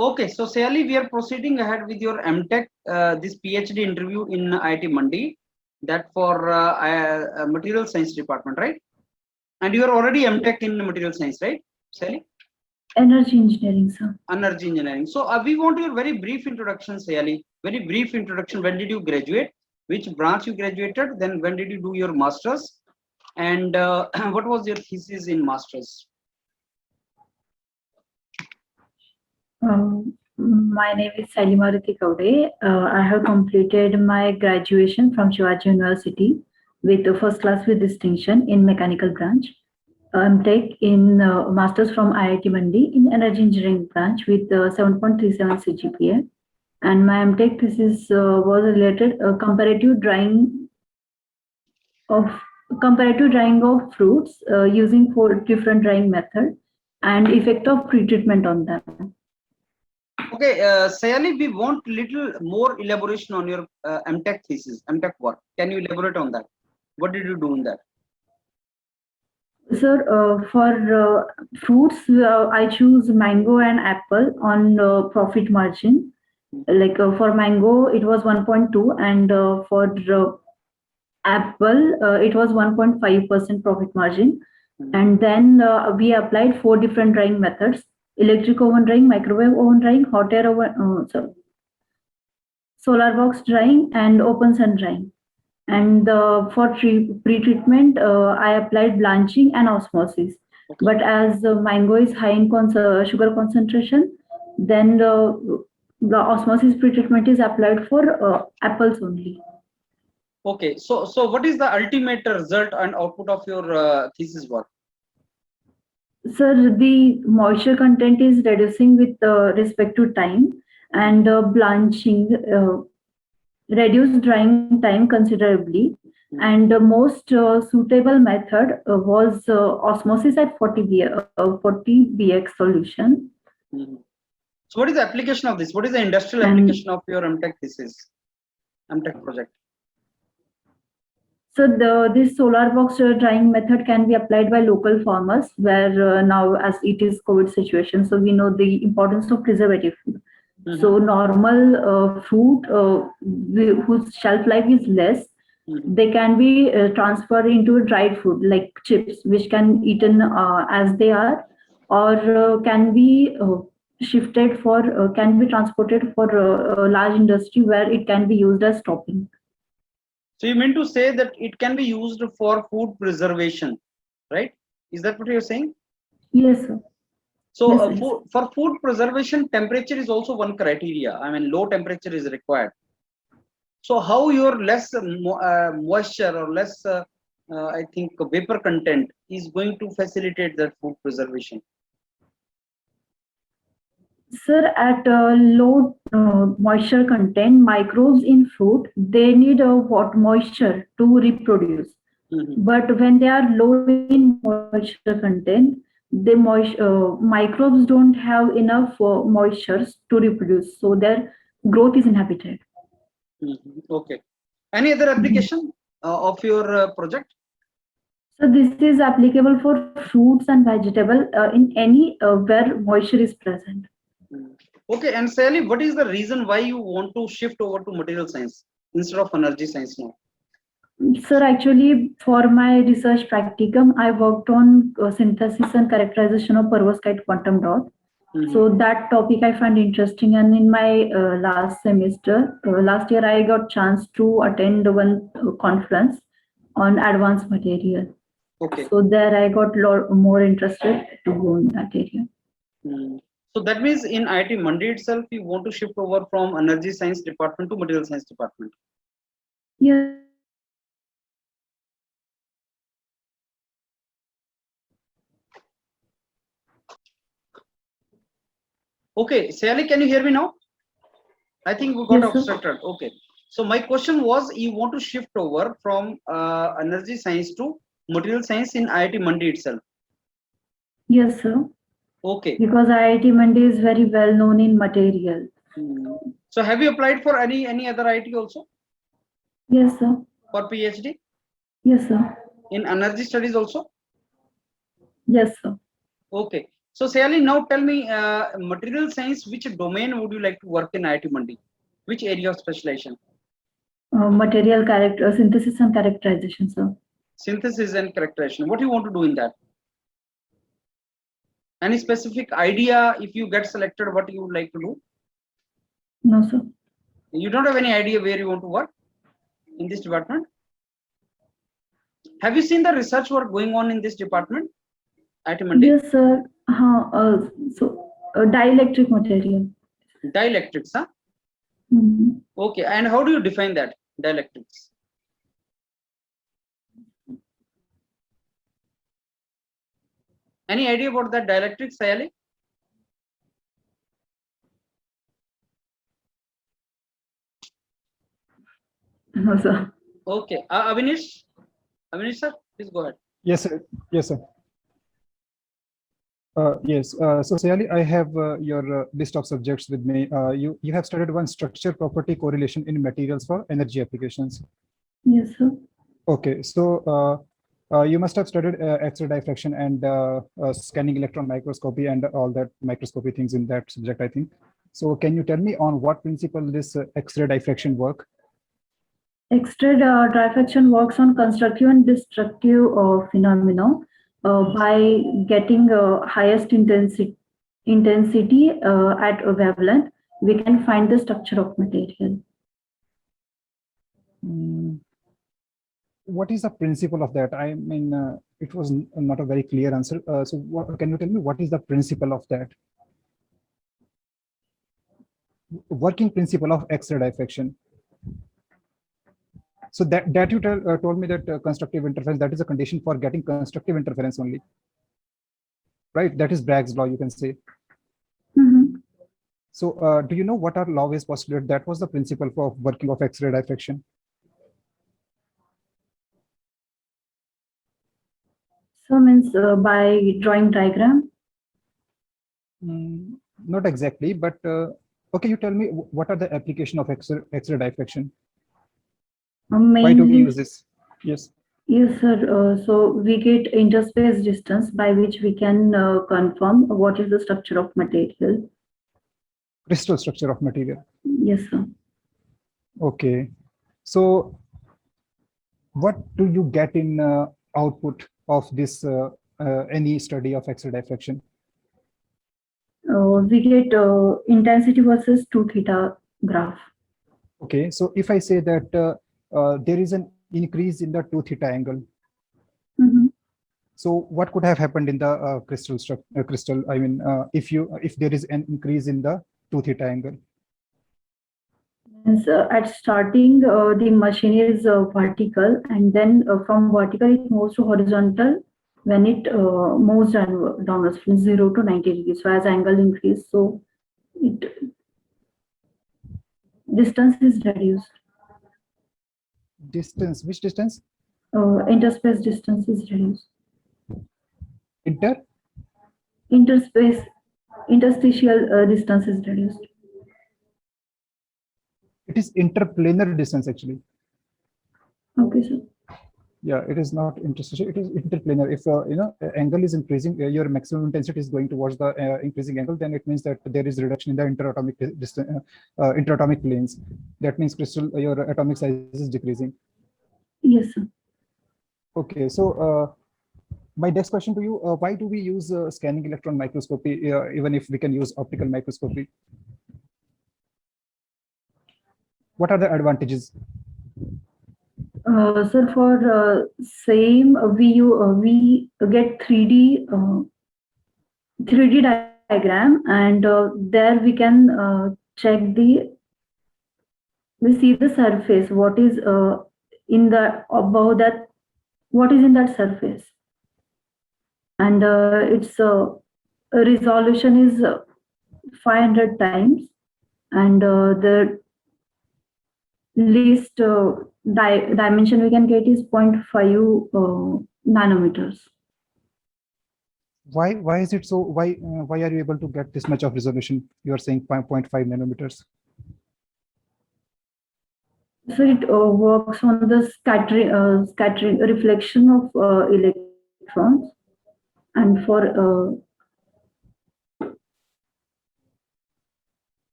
Okay, so Sayali, we are proceeding ahead with your MTech, this PhD interview in IIT Mandi, that for material science department, right? And you are already MTech in material science, right, Sayali? Energy engineering, sir. Energy engineering. So we want your very brief introduction, Sayali. Very brief introduction. When did you graduate? Which branch you graduated? Then when did you do your masters? And what was your thesis in masters? My name is Salimarati Kaude. I have completed my graduation from Shivaji University with the first class with distinction in mechanical branch. MTech in masters from IIT Mandi in energy engineering branch with 7.37 CGPA. And my MTech thesis was related comparative drying of fruits using 4 different drying methods and effect of pretreatment on them. Okay, Sayali, we want little more elaboration on your MTech thesis, MTech work. Can you elaborate on that? What did you do in that? Sir, for fruits, I choose mango and apple on profit margin. Like for mango, it was 1.2, and for apple, it was 1.5% profit margin. And then we applied 4 different drying methods: electric oven drying, microwave oven drying, hot air oven, solar box drying, and open sun drying. And for pre-treatment, I applied blanching and osmosis. Okay. But as mango is high in sugar concentration, then the osmosis pre-treatment is applied for apples only. Okay, so what is the ultimate result and output of your thesis work? Sir, the moisture content is reducing with respect to time, and blanching reduced drying time considerably. And the most suitable method was osmosis at 40 BX solution. So what is the application of this? What is the industrial application of your MTech thesis, MTech project? So this solar box drying method can be applied by local farmers, where now as it is COVID situation, so we know the importance of preservative food. So normal fruit whose shelf life is less, they can be transferred into dried food like chips, which can eaten as they are, or can be shifted for can be transported for a large industry where it can be used as topping. So you mean to say that it can be used for food preservation, right? Is that what you're saying? Yes, sir. So yes, for food preservation, temperature is also one criteria. I mean, low temperature is required. So how your less moisture or less, I think, vapor content is going to facilitate that food preservation? Sir, at low moisture content, microbes in fruit, they need what moisture to reproduce. But when they are low in moisture content, the microbes don't have enough moistures to reproduce, so their growth is inhibited. Okay. Any other application of your project? So this is applicable for fruits and vegetable in any where moisture is present. Okay, and Sally, what is the reason why you want to shift over to material science instead of energy science now? Sir, actually, for my research practicum, I worked on synthesis and characterization of perovskite quantum dot. So that topic I find interesting, and in my last semester, last year, I got chance to attend one conference on advanced material. Okay. So there I got more interested to go in that area. So that means in IIT Mandi itself, you want to shift over from energy science department to material science department. Yes. Okay, Sayali, can you hear me now? I think we got obstructed. Okay. So my question was, you want to shift over from energy science to material science in IIT Mandi itself? Yes, sir. Okay. Because IIT Mandi is very well known in material. So have you applied for any other IIT also? Yes, sir. For PhD? Yes, sir. In energy studies also? Yes, sir. Okay. So Sayali, now tell me, material science, which domain would you like to work in IIT Mandi? Which area of specialization? Material character synthesis and characterization, sir. Synthesis and characterization. What do you want to do in that? Any specific idea if you get selected, what you would like to do? No, sir. You don't have any idea where you want to work in this department? Have you seen the research work going on in this department? IIT Mandi? Yes, sir. Dielectric material. Dielectrics, huh? Okay, and how do you define that, dielectrics? Any idea about that dielectrics, Sayali? No, sir. Okay, Avinish? Avinish, sir, please go ahead. Yes, sir. Yes, sir. Yes. So, Sayali, I have your list of subjects with me. You have studied one structure property correlation in materials for energy applications. Yes, sir. Okay. So, you must have studied X-ray diffraction and scanning electron microscopy and all that microscopy things in that subject, I think. So, can you tell me on what principle this X-ray diffraction work? X-ray diffraction works on constructive and destructive phenomena by getting highest intensity at a wavelength. We can find the structure of material. What is the principle of that? I mean, it was not a very clear answer. So, can you tell me what is the principle of that? Working principle of X-ray diffraction. So that you told me that constructive interference, that is a condition for getting constructive interference only, right? That is Bragg's law, you can say. So do you know what our law is postulated? That was the principle for working of X-ray diffraction. So means by drawing diagram? Not exactly, but okay, you tell me what are the application of X-ray diffraction? Why do we use this? Yes. Yes, sir. So we get interspace distance by which we can confirm what is the structure of material. Crystal structure of material. Yes, sir. Okay. So what do you get in output of this any study of X-ray diffraction? We get intensity versus 2 theta graph. Okay. So if I say that there is an increase in the 2 theta angle. So what could have happened in the crystal structure? I mean, if there is an increase in the 2 theta angle. Means, at starting, the machine is vertical, and then from vertical it moves to horizontal when it moves downwards from 0 to 90 degrees. So as angle increase, so distance is reduced. Distance, which distance? Interspace distance is reduced. Interstitial distance is reduced. It is interplanar distance actually. Okay, sir. Yeah, it is not interstitial, it is interplanar. If angle is increasing, your maximum intensity is going towards the increasing angle, then it means that there is reduction in the interatomic planes. That means your atomic size is decreasing. Yes, sir. Okay, so my next question to you, why do we use scanning electron microscopy even if we can use optical microscopy? What are the advantages? Sir, for same, we get 3D diagram, and there we can check we see the surface, what is in the above that, what is in that surface, and its resolution is 500 times, and the least dimension we can get is 0.5 nanometers. Why is it so? Why are you able to get this much of resolution? You are saying 0.5 nanometers. So it works on the scattering reflection of electrons, and for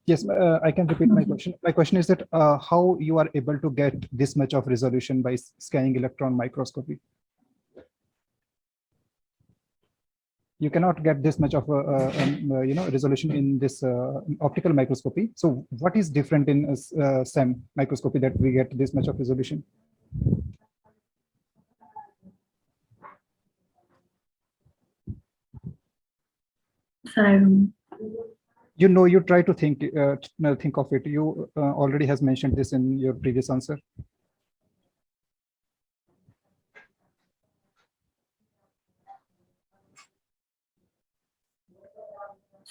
Yes, I can repeat my question. My question is that how you are able to get this much of resolution by scanning electron microscopy? You cannot get this much of resolution in this optical microscopy. So what is different in SEM microscopy that we get this much of resolution? Sorry. You know, you try to think of it. You already has mentioned this in your previous answer.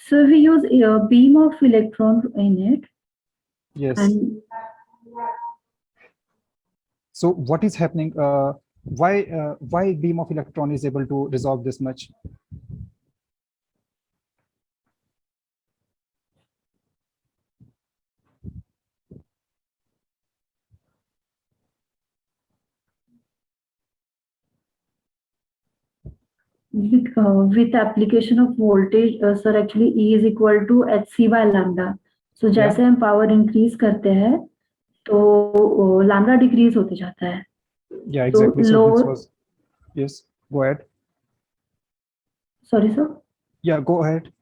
So we use a beam of electron in it. Yes. And so what is happening? Why beam of electron is able to resolve this much? with application of voltage, sir, actually E is equal to hc by lambda. So जैसे हम power increase करते हैं, तो lambda decrease होते जाता है. Yeah, exactly. So this was, yes, go ahead. Sorry, sir. Yeah, go ahead.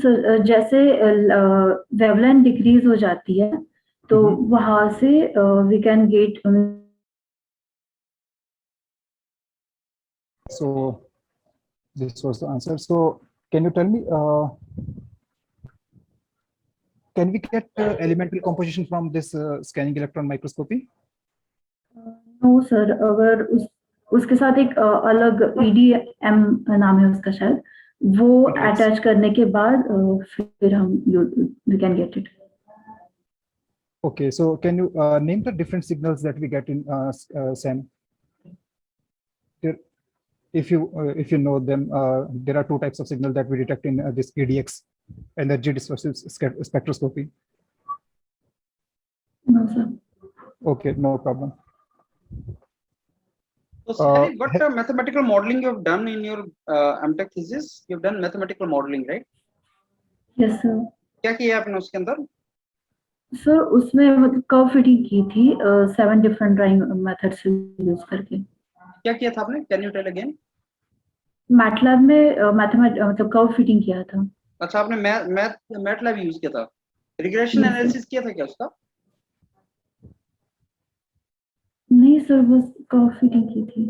So जैसे wavelength decrease हो जाती है, तो वहाँ से we can get. So this was the answer. So can you tell me, can we get elemental composition from this scanning electron microscopy? No, sir. अगर उसके साथ एक अलग EDM नाम है उसका शायद, वो अटैच करने के बाद फिर हम we can get it. Okay, so can you name the different signals that we get in SEM? If you know them, there are two types of signal that we detect in this EDX, energy dispersive spectroscopy. No, sir. Okay, no problem. So, Sally, what mathematical modeling you have done in your MTech thesis? You've done mathematical modeling, right? Yes, sir. क्या किया आपने उसके अंदर? Sir, उसमें मतलब curve fitting की थी 7 different drawing methods use करके. क्या किया था आपने? Can you tell again? MATLAB में मतलब कर्व फिटिंग किया था. अच्छा, आपने MATLAB यूज किया था. रिग्रेशन एनालिसिस किया था क्या उसका? नहीं सर, बस कर्व फिटिंग की थी.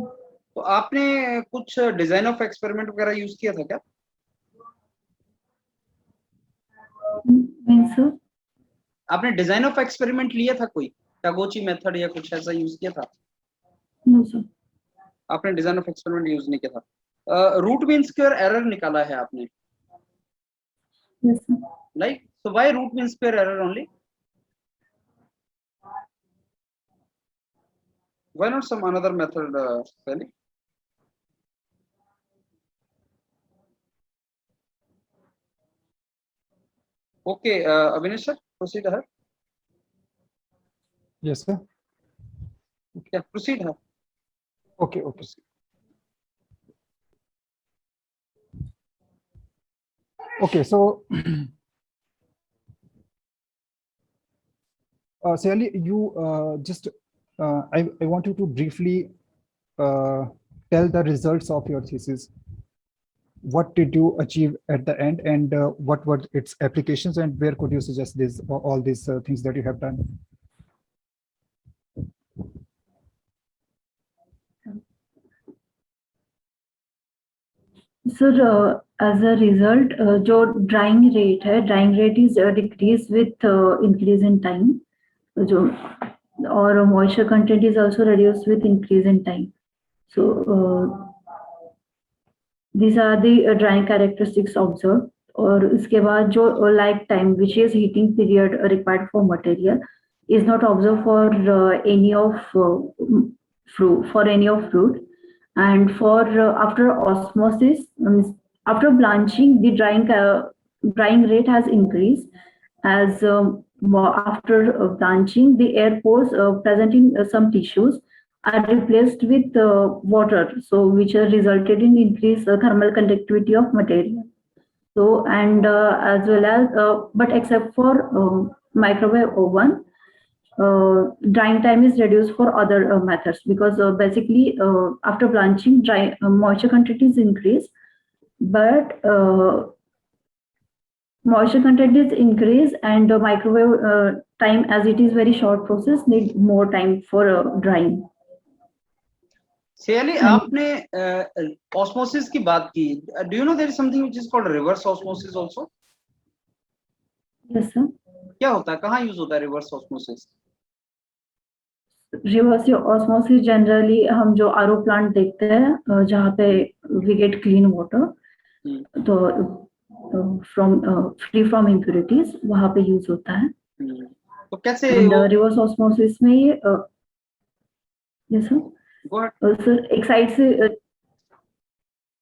तो आपने कुछ डिजाइन ऑफ एक्सपेरिमेंट वगैरह यूज किया था क्या? नहीं सर. आपने डिजाइन ऑफ एक्सपेरिमेंट लिया था कोई? टागोची मेथड या कुछ ऐसा यूज किया था? No sir. आपने डिजाइन ऑफ एक्सपेरिमेंट यूज नहीं किया था. रूट मीन स्क्वायर एरर निकाला है आपने? Yes sir. Like, so why root mean square error only? Why not some another method, Sally? Okay, Avinash sir, proceed ahead. Yes, sir. Yeah, proceed ahead. Okay, okay. Okay, so Sally, you just I want you to briefly tell the results of your thesis. What did you achieve at the end, and what were its applications, and where could you suggest this all these things that you have done? Sir, as a result, जो drying rate है, drying rate is decreased with increase in time. जो और moisture content is also reduced with increase in time. So these are the drying characteristics observed. और इसके बाद जो life time, which is heating period required for material, is not observed for any of fruit. And for after osmosis, after blanching, the drying rate has increased, as after blanching, the air pores present in some tissues are replaced with water, so which resulted in increased thermal conductivity of material. So and as well as but except for microwave oven, drying time is reduced for other methods, because basically after blanching, moisture content is increased, but moisture content is increased, and microwave time, as it is very short process, need more time for drying. Sally, आपने osmosis की बात की. Do you know there is something which is called reverse osmosis also? Yes sir. क्या होता है, कहाँ use होता है reverse osmosis? Reverse osmosis generally हम जो आरओ प्लांट देखते हैं जहाँ पे वी गेट क्लीन वाटर, तो फ्रॉम फ्री फ्रॉम इम्प्योरिटीज, वहाँ पे यूज होता है. तो कैसे रिवर्स ऑस्मोसिस में ये यस सर एक साइड से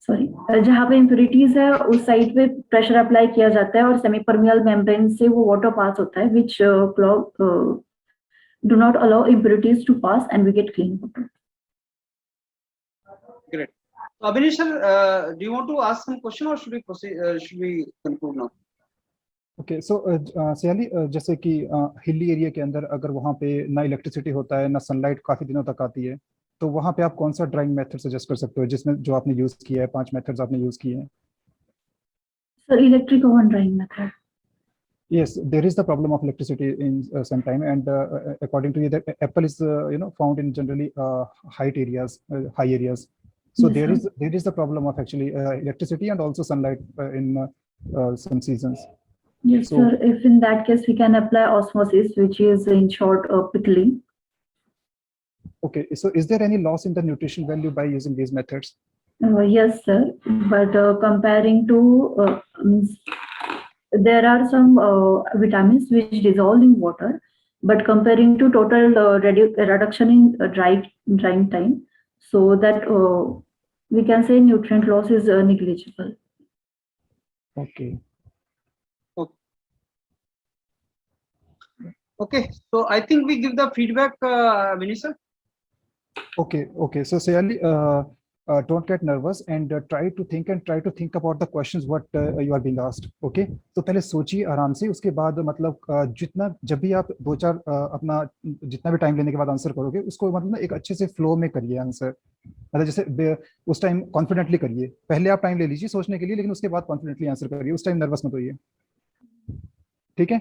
सॉरी जहाँ पे इम्प्योरिटीज है उस साइड पे प्रेशर अप्लाई किया जाता है और सेमी परमियल मेम्ब्रेन से वो वाटर पास होता है, विच clog do not allow impurities to pass and we get clean water. Great. So, Abhinav sir, do you want to ask some question or should we proceed? Should we conclude now? Okay, so Sally, जैसे कि hilly area के अंदर अगर वहाँ पे ना electricity होता है ना सनलाइट काफी दिनों तक आती है, तो वहाँ पे आप कौन सा ड्राइंग मेथड सजेस्ट कर सकते हो जिसमें जो आपने यूज किया है, 5 मेथड्स आपने यूज किए हैं? Sir, electric oven drying method. Yes, there is the problem of electricity in some time, and according to you, that apple is found in generally high areas. So Yes, there is the problem of actually electricity and also sunlight in some seasons. Yes, so, sir. If in that case we can apply osmosis, which is in short pickling. Okay, so is there any loss in the nutrition value by using these methods? Yes, sir. But comparing to there are some vitamins which dissolve in water, but comparing to total reduction in drying time, so that we can say nutrient loss is negligible. Okay. Okay, so I think we give the feedback, Vinisa. Okay. So Sayali, don't get nervous and try to think about the questions what you are being asked. Okay, तो पहले सोचिए आराम से, उसके बाद मतलब जितना जब भी आप 2-4 अपना जितना भी टाइम लेने के बाद आंसर करोगे उसको मतलब ना एक अच्छे से फ्लो में करिए आंसर, मतलब जैसे उस टाइम कॉन्फिडेंटली करिए. पहले आप टाइम ले लीजिए सोचने के लिए, लेकिन उसके बाद कॉन्फिडेंटली आंसर करिए, उस टाइम नर्वस मत होइए. ठीक है?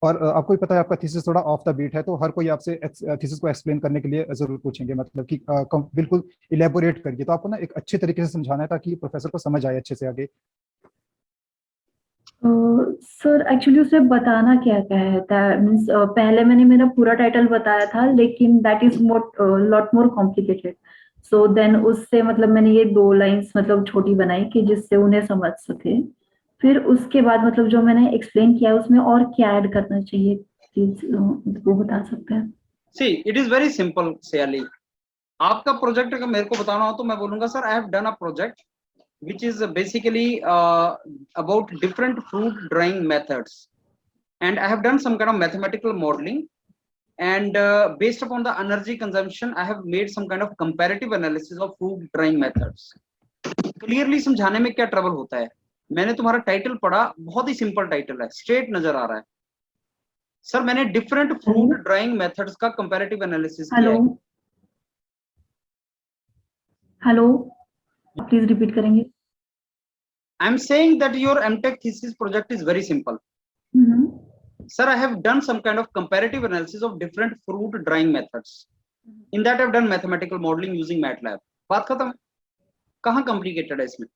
और आपको भी पता है आपका थीसिस थोड़ा ऑफ द बीट है, तो हर कोई आपसे थीसिस को एक्सप्लेन करने के लिए जरूर पूछेंगे, मतलब कि बिल्कुल इलेबोरेट करिए. तो आपको ना एक अच्छे तरीके से समझाना है ताकि प्रोफेसर को समझ आए अच्छे से आगे. सर एक्चुअली उसे बताना क्या है, मींस पहले मैंने मेरा पूरा टाइटल बताया था, लेकिन that is lot more complicated. So then उससे मतलब मैंने ये 2 लाइंस मतलब छोटी बनाई कि जिससे उन्हें समझ सके. फिर उसके बाद मतलब जो मैंने एक्सप्लेन किया उसमें और क्या ऐड करना चाहिए, प्लीज वो बता सकते हैं? See, it is very simple, Sayali. आपका प्रोजेक्ट अगर मेरे को बताना हो तो मैं बोलूंगा sir I have done a project which is basically about different fruit drying methods, and I have done some kind of mathematical modeling, and based upon the energy consumption I have made some kind of comparative analysis of fruit drying methods. Clearly समझाने में क्या trouble होता है? मैंने तुम्हारा title पढ़ा, बहुत ही सिंपल टाइटल है, स्ट्रेट नजर आ रहा है. सर मैंने डिफरेंट फ्रूट ड्राइंग मेथड्स का कंपैरेटिव एनालिसिस किया है. हेलो, प्लीज रिपीट करेंगे? I am saying that your MTech thesis project is very simple. Sir, I have done some kind of comparative analysis of different fruit drying methods. In that I have done mathematical modeling using MATLAB. बात खत्म. कहाँ complicated है इसमें?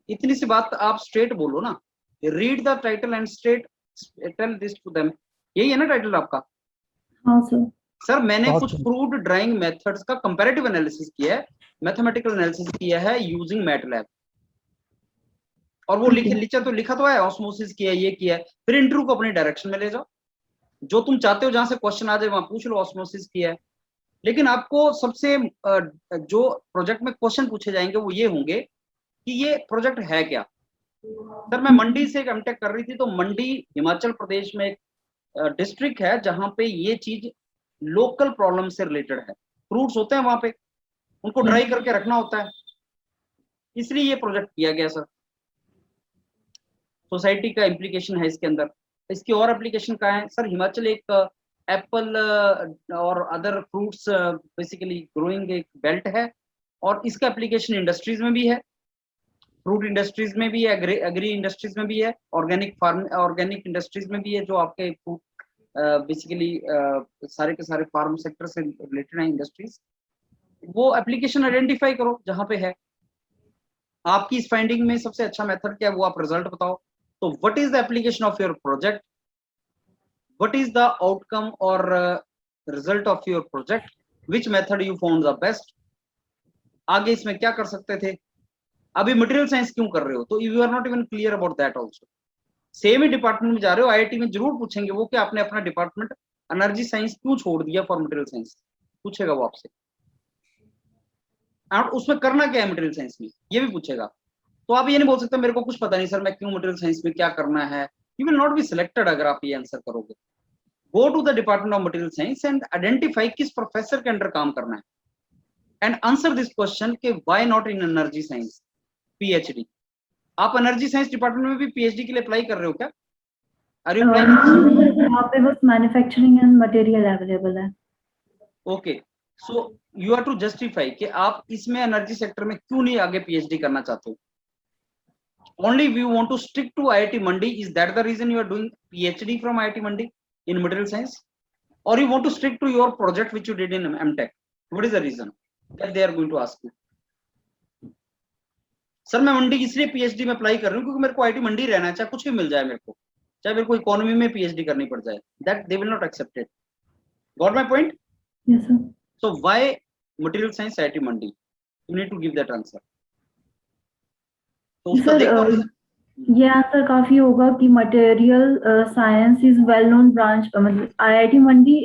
इतनी सी बात आप straight बोलो ना. Read the title and straight tell this to them. यही है ना टाइटल आपका? हाँ सर. सर मैंने कुछ फ्रूट ड्राइंग मेथड्स का कंपैरेटिव एनालिसिस किया है, मैथमेटिकल एनालिसिस किया है यूजिंग मैटलैब. और वो लिखा तो है ऑस्मोसिस किया है, ये किया है. फिर इंटरव्यू को अपनी डायरेक्शन में ले जाओ, जो तुम चाहते हो जहां से क्वेश्चन आ जाए वहां पूछ लो ऑस्मोसिस किया है. लेकिन आपको सबसे जो प्रोजेक्ट में क्वेश्चन पूछे जाएंगे वो ये होंगे कि ये प्रोजेक्ट है क्या. सर मैं मंडी से एक एमटेक कर रही थी, तो मंडी हिमाचल प्रदेश में एक डिस्ट्रिक्ट है जहां पे ये चीज लोकल प्रॉब्लम से रिलेटेड है. फ्रूट्स होते हैं वहां पे, उनको ड्राई करके रखना होता है, इसलिए ये प्रोजेक्ट किया गया सर. सोसाइटी का इम्प्लीकेशन है इसके अंदर। इसकी और एप्लीकेशन कहाँ है सर? हिमाचल एक एप्पल और अदर फ्रूट्स बेसिकली ग्रोइंग एक बेल्ट है, और इसका एप्लीकेशन इंडस्ट्रीज में भी है, फ्रूट इंडस्ट्रीज में भी है, एग्री इंडस्ट्रीज में भी है, ऑर्गेनिक इंडस्ट्रीज में भी है, जो आपके फ्रूट बेसिकली सारे के सारे फार्म सेक्टर से रिलेटेड है इंडस्ट्रीज। वो एप्लीकेशन आइडेंटिफाई करो जहां पे है। आपकी इस फाइंडिंग में सबसे अच्छा मेथड क्या है वो आप रिजल्ट बताओ। तो what is the application of your project, what is the outcome और result of your project, which method you found the best. आगे इसमें क्या कर सकते थे, अभी मटेरियल साइंस क्यों कर रहे हो, तो you are not even clear about that also. Same ही डिपार्टमेंट में जा रहे हो, आईआईटी में जरूर पूछेंगे वो कि आपने अपना डिपार्टमेंट एनर्जी साइंस क्यों छोड़ दिया फॉर मटेरियल साइंस, पूछेगा वो आपसे। और उसमें करना क्या है मटेरियल साइंस में, ये भी पूछेगा। तो आप ये नहीं बोल सकते मेरे को कुछ पता नहीं सर, मैं क्यों मटेरियल साइंस में क्या करना है। You will not be selected अगर आप ये आंसर करोगे। Go to the department of material science and identify किस प्रोफेसर के अंडर काम करना है, एंड आंसर दिस क्वेश्चन के why not in energy science PhD. आप एनर्जी साइंस डिपार्टमेंट में भी पीएचडी के लिए अप्लाई कर रहे हो क्या? Are you applying? यहाँ पे बस मैन्युफैक्चरिंग एंड मटेरियल अवेलेबल है। Okay, so you are to justify कि आप इसमें एनर्जी सेक्टर में क्यों नहीं आगे पीएचडी करना चाहते हो। Only you want to stick to IIT Mandi, is that the reason you are doing PhD from IIT Mandi in material science, or you want to stick to your project which you did in MTech? What is the reason that they are going to ask you? Sir मैं मंडी इसलिए PhD में apply कर रही हूँ क्योंकि मेरे को IIT मंडी रहना है, चाहे कुछ भी मिल जाए मेरे को, चाहे मेरे को इकोनॉमी में पीएचडी करनी पड़ जाए, that they will not accept it. Got my point? Yes sir. So why material science IIT Mandi, you need to give that answer. तो उसका देखो ये आंसर काफी होगा कि material science is well known branch, मतलब आईआईटी मंडी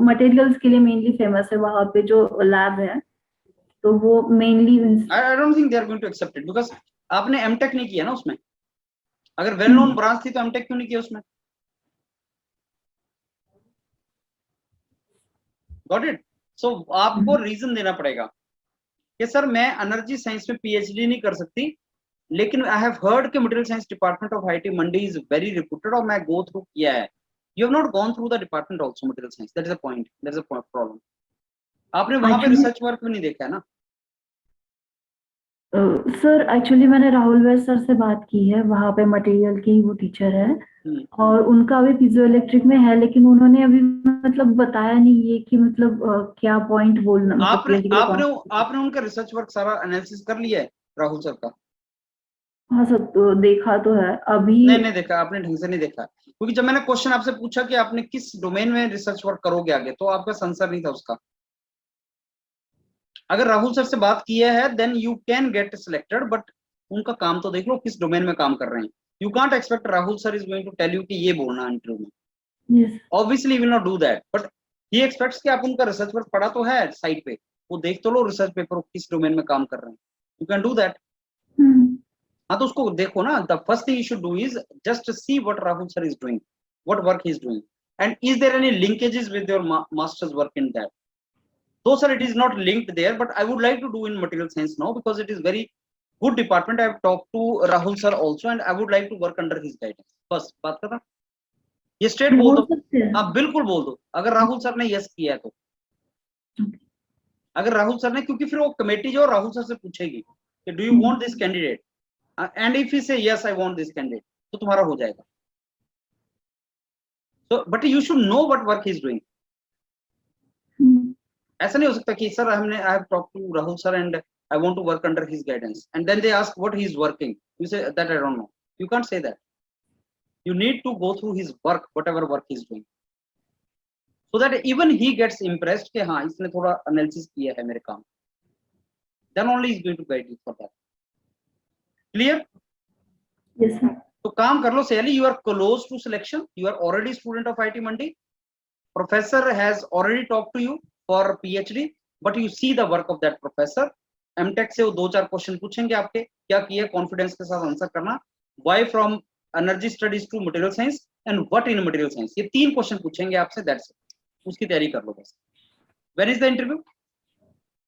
मटेरियल्स के लिए मेनली फेमस है, वहां पे जो लैब है तो वो mainly. I don't think they are going to accept it because आपने एमटेक नहीं किया ना उसमें। अगर वेल नोन ब्रांच थी तो एमटेक क्यों नहीं किया उसमें? Got it? सो आपको रीजन देना पड़ेगा कि सर मैं एनर्जी साइंस में पीएचडी नहीं कर सकती, लेकिन आई हैव हर्ड कि material science department of IIT Mandi is very reputed और मैं गो थ्रू किया है। You have not gone through the department also material science, that is a point, that is a problem. आपने वहां पे research work भी नहीं देखा है ना। सर एक्चुअली मैंने राहुल वैद सर से बात की है, वहां पे मटेरियल की वो टीचर है और उनका अभी पीजो इलेक्ट्रिक में है, लेकिन उन्होंने अभी मतलब बताया नहीं ये कि मतलब क्या पॉइंट बोलना, मतलब आपने उनका रिसर्च वर्क सारा एनालिसिस कर लिया है राहुल सर का? हाँ सर, तो देखा तो है अभी। नहीं देखा, आपने ढंग से नहीं देखा, क्योंकि जब मैंने क्वेश्चन आपसे पूछा कि आपने किस डोमेन में रिसर्च वर्क करोगे आगे, तो आपका आंसर नहीं था उसका। अगर राहुल सर से बात किया है then you can get selected, but उनका काम तो देख लो किस डोमेन में काम कर रहे हैं। You can't expect Rahul sir is going to tell you कि ये बोलना इंटरव्यू में, obviously will not do that, but he expects कि आप उनका रिसर्च वर्क पढ़ा तो है साइट पे, वो देख तो लो रिसर्च पेपर किस डोमेन में काम कर रहे हैं, यू कैन डू दैट। हाँ तो उसको देखो ना, the first thing you should do is just see what Rahul sir is doing, what work he is doing, and is there any linkages with your masters work in that. Though sir it is not linked there, but I would like to do in material science now because it is very good department. I have talked to Rahul sir also and I would like to work under his guidance. बस बात खत्म, ये straight बोल दो। हाँ बिल्कुल बोल दो, अगर राहुल सर ने यस किया है तो। अगर राहुल सर ने, क्योंकि फिर वो कमेटी जो राहुल सर से पूछेगी कि do you want this candidate, and if he say yes I want this candidate, तो तुम्हारा हो जाएगा। तो but you should know what work he is doing. ऐसा नहीं हो सकता कि सर हमने I have talk to Rahul sir and I want to work under his guidance and then they ask what he is working, you say that I don't know. You can't say that, you need to go through his work, whatever work he is doing, so that even he gets impressed कि हाँ इसने थोड़ा analysis किया है मेरे काम, then only he is going to guide you for that. Clear? Yes sir. तो काम कर लो Sayali, you are close to selection, you are already student of IIT Mandi, professor has already talked to you for PhD, but you see the work of that professor. MTech से वो 2-4 question पूछेंगे आपके, क्या किया, confidence के साथ answer करना। Why from energy studies to material science and what in material science, ये 3 क्वेश्चन पूछेंगे आपसे, दैट्स इट। उसकी तैयारी कर लो बस। When is the interview?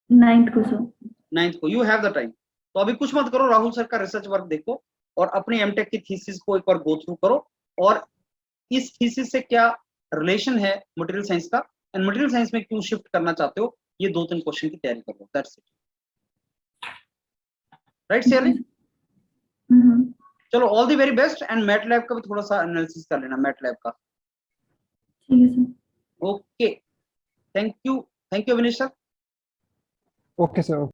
9th को सर। 9th को, यू हैव द टाइम। तो अभी कुछ मत करो, राहुल सर का रिसर्च वर्क देखो, और अपनी एमटेक की थीसिस को एक बार गो थ्रू करो और इस थीसिस से क्या रिलेशन है मटेरियल साइंस का एंड मटेरियल साइंस में क्यों शिफ्ट करना चाहते हो, ये 2-3 क्वेश्चन की तैयारी करो, दैट्स इट, राइट शेयरली? चलो all the very best and MATLAB का भी थोड़ा सा एनालिसिस कर लेना, मैटलैब का। ठीक है sir. Okay, thank you Avinesh sir. Okay sir.